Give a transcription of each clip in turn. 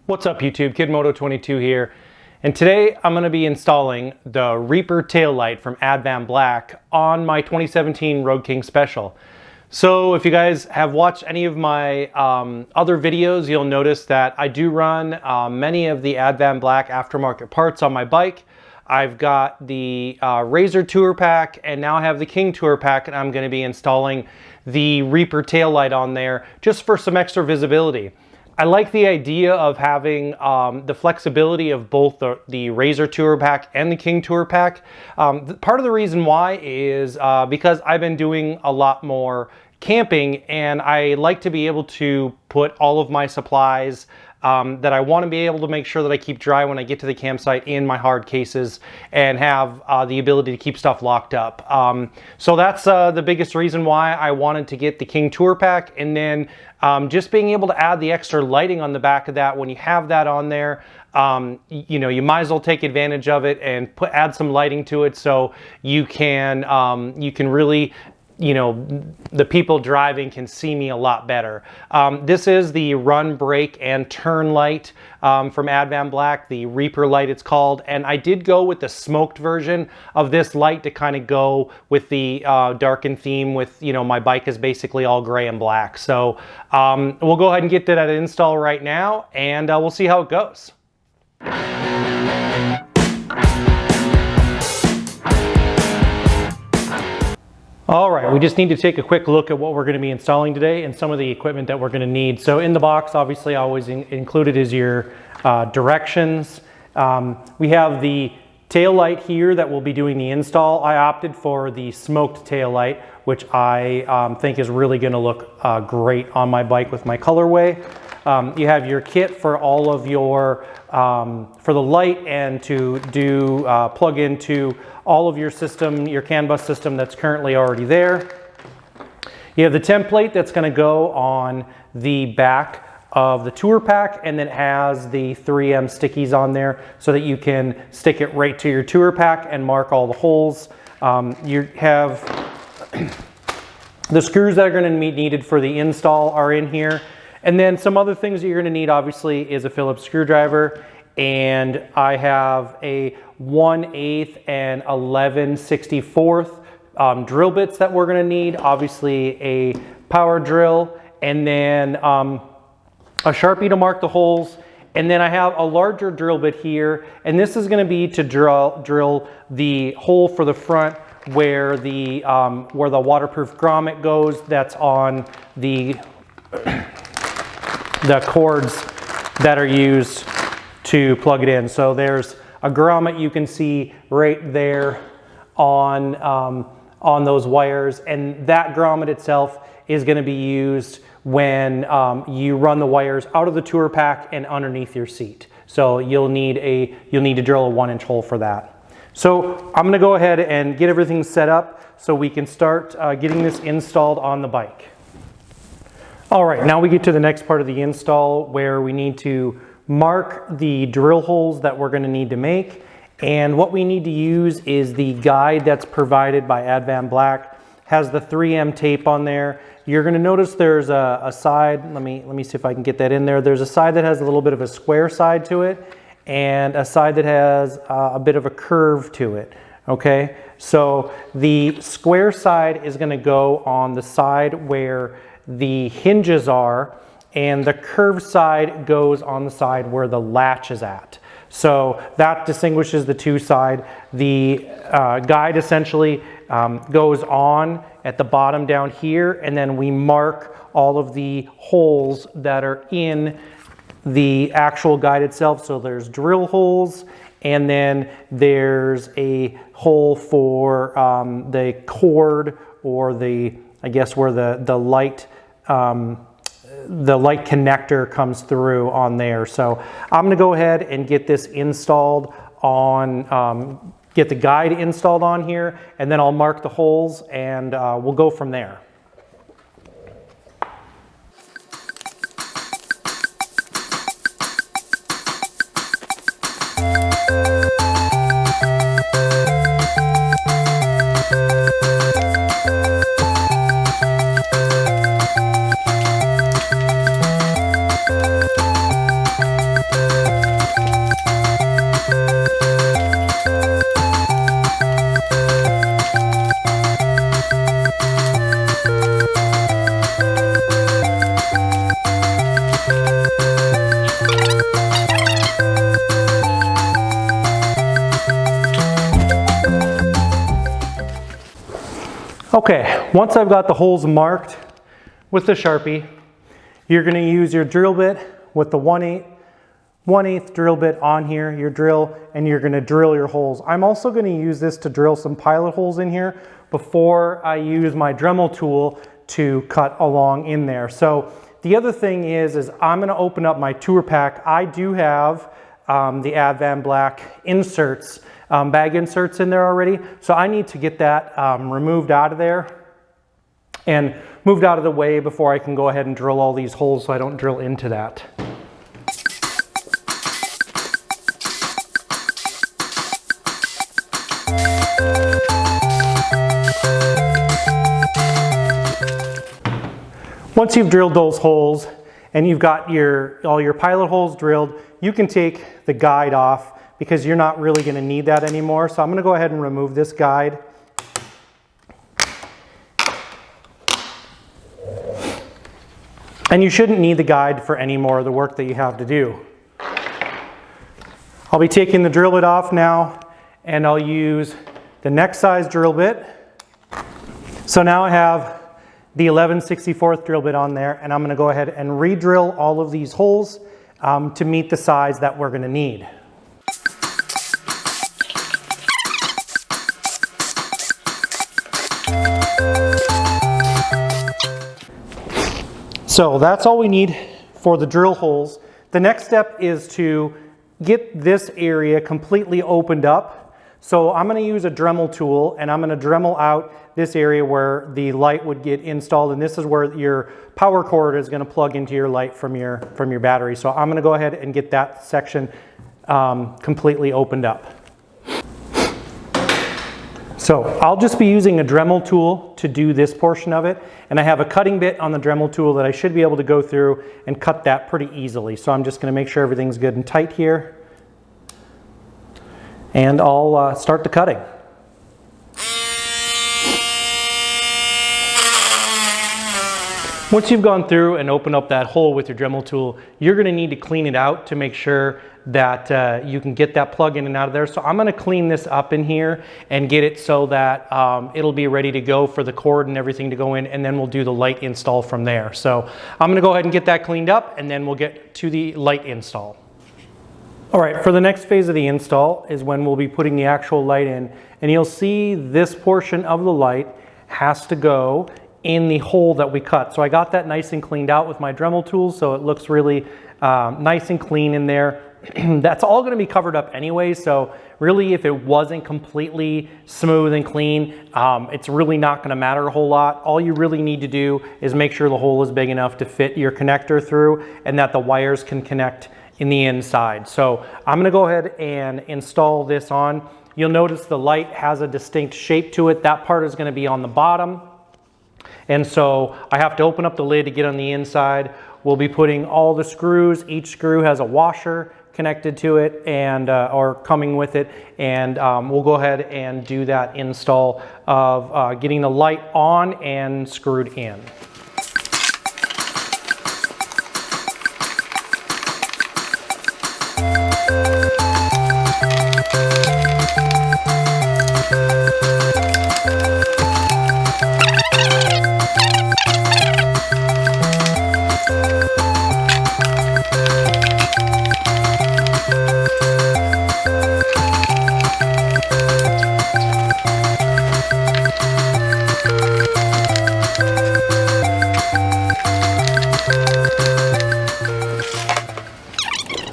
What's up YouTube, KidMoto22 here, and today I'm going to be installing the REAPER taillight from Advanblack on my 2017 Road King Special. So if you guys have watched any of my other videos, you'll notice that I do run many of the Advanblack aftermarket parts on my bike. I've got the Razor Tour Pack, and now I have the King Tour Pack, and I'm going to be installing the REAPER taillight on there just for some extra visibility. I like the idea of having the flexibility of both the Razor Tour Pack and the King Tour Pack. Part of the reason why is because I've been doing a lot more camping, and I like to be able to put all of my supplies that I want to be able to make sure that I keep dry when I get to the campsite in my hard cases, and have the ability to keep stuff locked up. So that's the biggest reason why I wanted to get the King Tour Pack, and then just being able to add the extra lighting on the back of that. When you have that on there, you know, you might as well take advantage of it and add some lighting to it, so you can really, you know, the people driving can see me a lot better. This is the run, brake, and turn light from Advanblack, the REAPER light it's called, and I did go with the smoked version of this light to kind of go with the darkened theme with, you know, my bike is basically all gray and black. So we'll go ahead and get that install right now, and we'll see how it goes. All right, we just need to take a quick look at what we're going to be installing today and some of the equipment that we're going to need. So in the box, obviously always included is your directions. We have the tail light here that will be doing the install. I opted for the smoked tail light, which I think is really going to look great on my bike with my colorway. You have your kit for all of your, for the light, and to do plug into all of your system, your CAN bus system that's currently already there. You have the template that's going to go on the back of the tour pack, and then it has the 3M stickies on there so that you can stick it right to your tour pack and mark all the holes. You have the screws that are going to be needed for the install are in here. And then some other things that you're going to need, obviously, is a Phillips screwdriver, and I have a 1/8 and 11/64 drill bits that we're going to need. Obviously, a power drill, and then a Sharpie to mark the holes. And then I have a larger drill bit here, and this is going to be to drill the hole for the front where the waterproof grommet goes. That's on the cords that are used to plug it in. So there's a grommet you can see right there on those wires, and that grommet itself is going to be used when you run the wires out of the tour pack and underneath your seat. So you'll need to drill a 1-inch hole for that. So I'm going to go ahead and get everything set up so we can start getting this installed on the bike. All right, now we get to the next part of the install where we need to mark the drill holes that we're going to need to make. And what we need to use is the guide that's provided by Advanblack. Has the 3M tape on there. You're going to notice there's a side, let me see if I can get that in there. There's a side that has a little bit of a square side to it, and a side that has a bit of a curve to it. Okay, so the square side is going to go on the side where the hinges are, and the curved side goes on the side where the latch is at. So that distinguishes the two sides. The guide essentially goes on at the bottom down here, and then we mark all of the holes that are in the actual guide itself. So there's drill holes, and then there's a hole for the cord, or the, I guess, where the light connector comes through on there. So I'm going to go ahead and get this installed on, get the guide installed on here, and then I'll mark the holes, and we'll go from there. Okay, once I've got the holes marked with the Sharpie, you're going to use your drill bit with the 1/8 drill bit on here, your drill, and you're going to drill your holes. I'm also going to use this to drill some pilot holes in here before I use my Dremel tool to cut along in there. So the other thing is I'm going to open up my tour pack. I do have the Advanblack inserts, bag inserts in there already. So I need to get that removed out of there and moved out of the way before I can go ahead and drill all these holes so I don't drill into that. Once you've drilled those holes and you've got all your pilot holes drilled, you can take the guide off because you're not really going to need that anymore. So I'm going to go ahead and remove this guide. And you shouldn't need the guide for any more of the work that you have to do. I'll be taking the drill bit off now, and I'll use the next size drill bit. So now I have the 11/64 drill bit on there, and I'm going to go ahead and re-drill all of these holes to meet the size that we're going to need. So that's all we need for the drill holes. The next step is to get this area completely opened up. So I'm going to use a Dremel tool, and I'm going to Dremel out this area where the light would get installed, and this is where your power cord is going to plug into your light from your battery. So I'm going to go ahead and get that section completely opened up. So I'll just be using a Dremel tool to do this portion of it, and I have a cutting bit on the Dremel tool that I should be able to go through and cut that pretty easily. So I'm just going to make sure everything's good and tight here, and I'll start the cutting. Once you've gone through and opened up that hole with your Dremel tool, you're going to need to clean it out to make sure that you can get that plug in and out of there. So I'm going to clean this up in here and get it so that it'll be ready to go for the cord and everything to go in, and then we'll do the light install from there. So I'm going to go ahead and get that cleaned up, and then we'll get to the light install. All right, for the next phase of the install is when we'll be putting the actual light in, and you'll see this portion of the light has to go in the hole that we cut. So I got that nice and cleaned out with my Dremel tool, so it looks really nice and clean in there. That's all going to be covered up anyway, so really if it wasn't completely smooth and clean, it's really not going to matter a whole lot. All you really need to do is make sure the hole is big enough to fit your connector through and that the wires can connect in the inside. So I'm going to go ahead and install this on. You'll notice the light has a distinct shape to it. That part is going to be on the bottom. And so I have to open up the lid to get on the inside. We'll be putting all the screws. Each screw has a washer connected to it and or coming with it, and we'll go ahead and do that install of getting the light on and screwed in.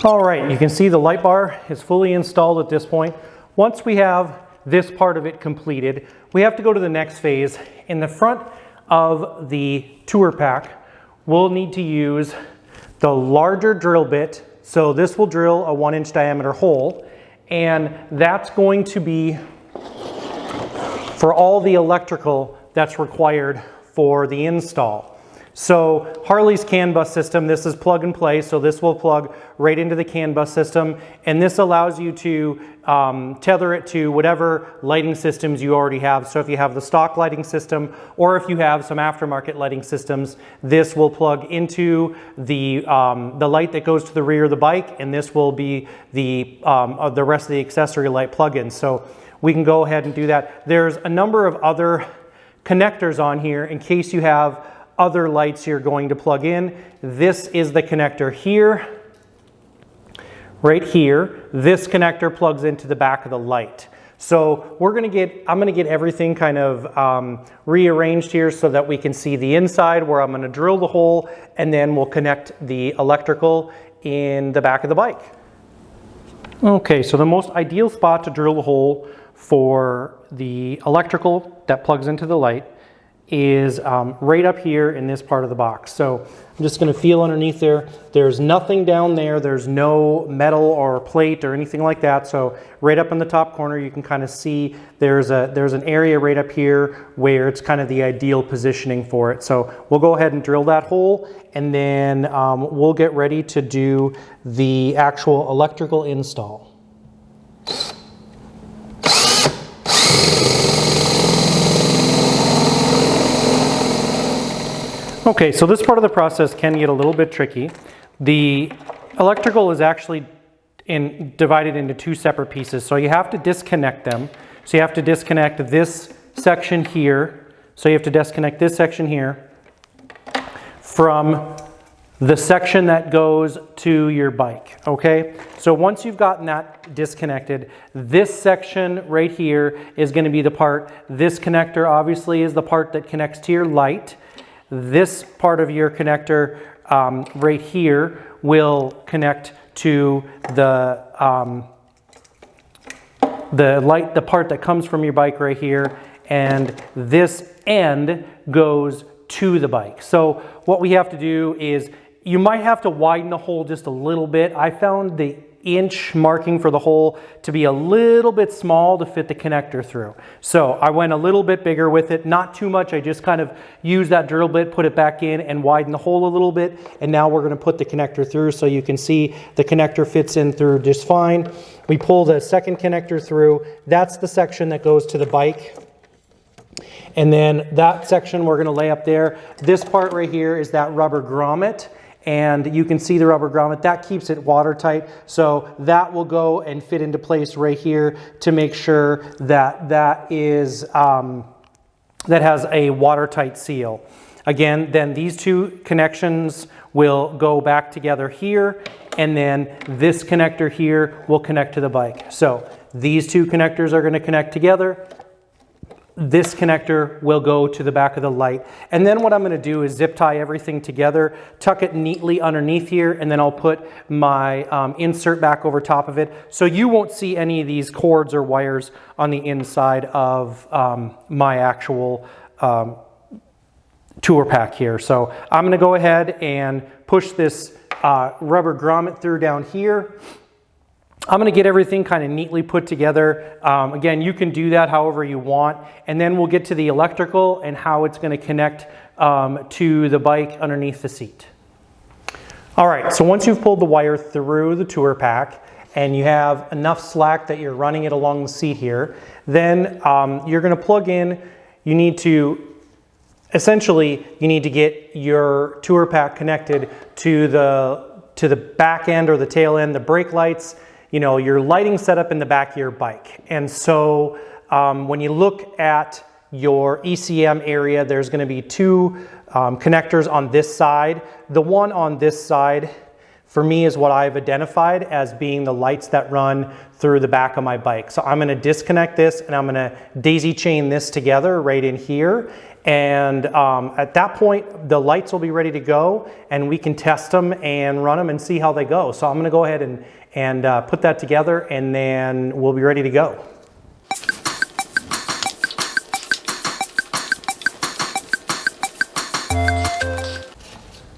All right, you can see the light bar is fully installed at this point. Once we have this part of it completed, we have to go to the next phase. In the front of the tour pack, we'll need to use the larger drill bit. So this will drill a 1-inch diameter hole, and that's going to be for all the electrical that's required for the install. So Harley's CAN bus system, this is plug and play, so this will plug right into the CAN bus system, and this allows you to tether it to whatever lighting systems you already have. So if you have the stock lighting system, or if you have some aftermarket lighting systems, this will plug into the light that goes to the rear of the bike, and this will be the rest of the accessory light plug-ins. So we can go ahead and do that. There's a number of other connectors on here in case you have other lights you're going to plug in. This is the connector here, right here. This connector plugs into the back of the light. So I'm gonna get everything kind of rearranged here so that we can see the inside, where I'm gonna drill the hole, and then we'll connect the electrical in the back of the bike. Okay, so the most ideal spot to drill the hole for the electrical that plugs into the light is right up here in this part of the box. So I'm just going to feel underneath there. There's nothing down there. There's no metal or plate or anything like that. So right up in the top corner, you can kind of see there's an area right up here where it's kind of the ideal positioning for it. So we'll go ahead and drill that hole, and then we'll get ready to do the actual electrical install. Okay, so this part of the process can get a little bit tricky. The electrical is actually divided into two separate pieces, so you have to disconnect them. So you have to disconnect this section here. So you have to disconnect this section here from the section that goes to your bike, okay? So once you've gotten that disconnected, this section right here is going to be the part, this connector obviously is the part that connects to your light. This part of your connector right here will connect to the light, the part that comes from your bike right here, and this end goes to the bike. So what we have to do is, you might have to widen the hole just a little bit. I found the inch marking for the hole to be a little bit small to fit the connector through. So I went a little bit bigger with it, not too much. I just kind of used that drill bit, put it back in, and widen the hole a little bit. And now we're going to put the connector through, so you can see the connector fits in through just fine. We pull the second connector through. That's the section that goes to the bike. And then that section we're going to lay up there. This part right here is that rubber grommet. And you can see the rubber grommet, that keeps it watertight. So that will go and fit into place right here to make sure that that has a watertight seal. Again, then these two connections will go back together here, and then this connector here will connect to the bike. So these two connectors are going to connect together. This connector will go to the back of the light. And then what I'm going to do is zip tie everything together, tuck it neatly underneath here, and then I'll put my insert back over top of it. So you won't see any of these cords or wires on the inside of my actual tour pack here. So I'm going to go ahead and push this rubber grommet through down here. I'm going to get everything kind of neatly put together. Again, you can do that however you want. And then we'll get to the electrical and how it's going to connect to the bike underneath the seat. All right, so once you've pulled the wire through the tour pack and you have enough slack that you're running it along the seat here, then you're going to plug in, you need to get your tour pack connected to the back end or the tail end, the brake lights, you know, your lighting setup in the back of your bike. And so when you look at your ECM area, there's going to be two connectors on this side. The one on this side for me is what I've identified as being the lights that run through the back of my bike. So I'm going to disconnect this and I'm going to daisy chain this together right in here. And at that point, the lights will be ready to go and we can test them and run them and see how they go. So I'm going to go ahead and put that together, and then we'll be ready to go.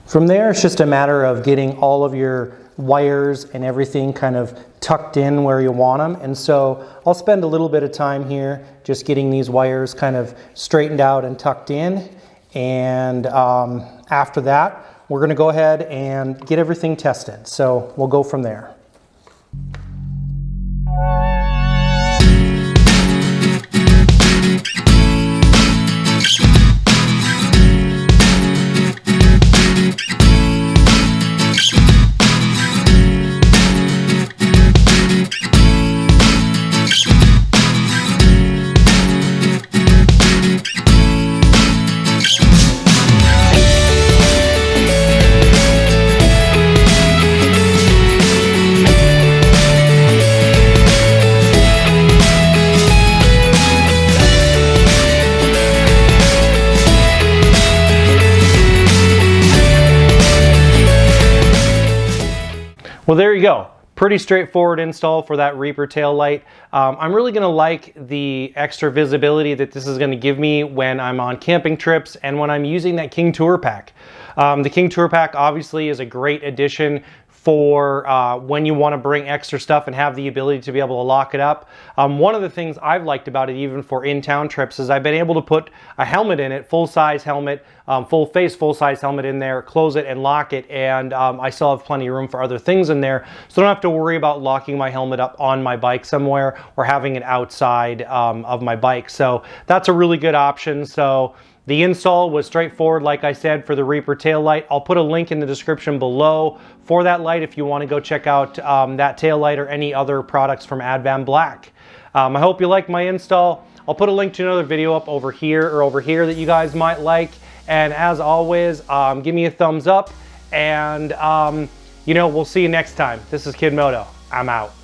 From there, it's just a matter of getting all of your wires and everything kind of tucked in where you want them. And so I'll spend a little bit of time here just getting these wires kind of straightened out and tucked in. And after that, we're going to go ahead and get everything tested. So we'll go from there. there you go. Pretty straightforward install for that Reaper tail light. I'm really gonna like the extra visibility that this is gonna give me when I'm on camping trips and when I'm using that King Tour Pack. The King Tour Pack obviously is a great addition for when you want to bring extra stuff and have the ability to be able to lock it up. One of the things I've liked about it, even for in-town trips, is I've been able to put a helmet in it, full-size helmet, full-face, full-size helmet in there, close it and lock it, and I still have plenty of room for other things in there, so I don't have to worry about locking my helmet up on my bike somewhere or having it outside of my bike. So that's a really good option. So the install was straightforward, like I said, for the Reaper tail light. I'll put a link in the description below for that light if you want to go check out that tail light or any other products from Advanblack. I hope you liked my install. I'll put a link to another video up over here or over here that you guys might like. And as always, give me a thumbs up, and you know, we'll see you next time. This is Kid Moto. I'm out.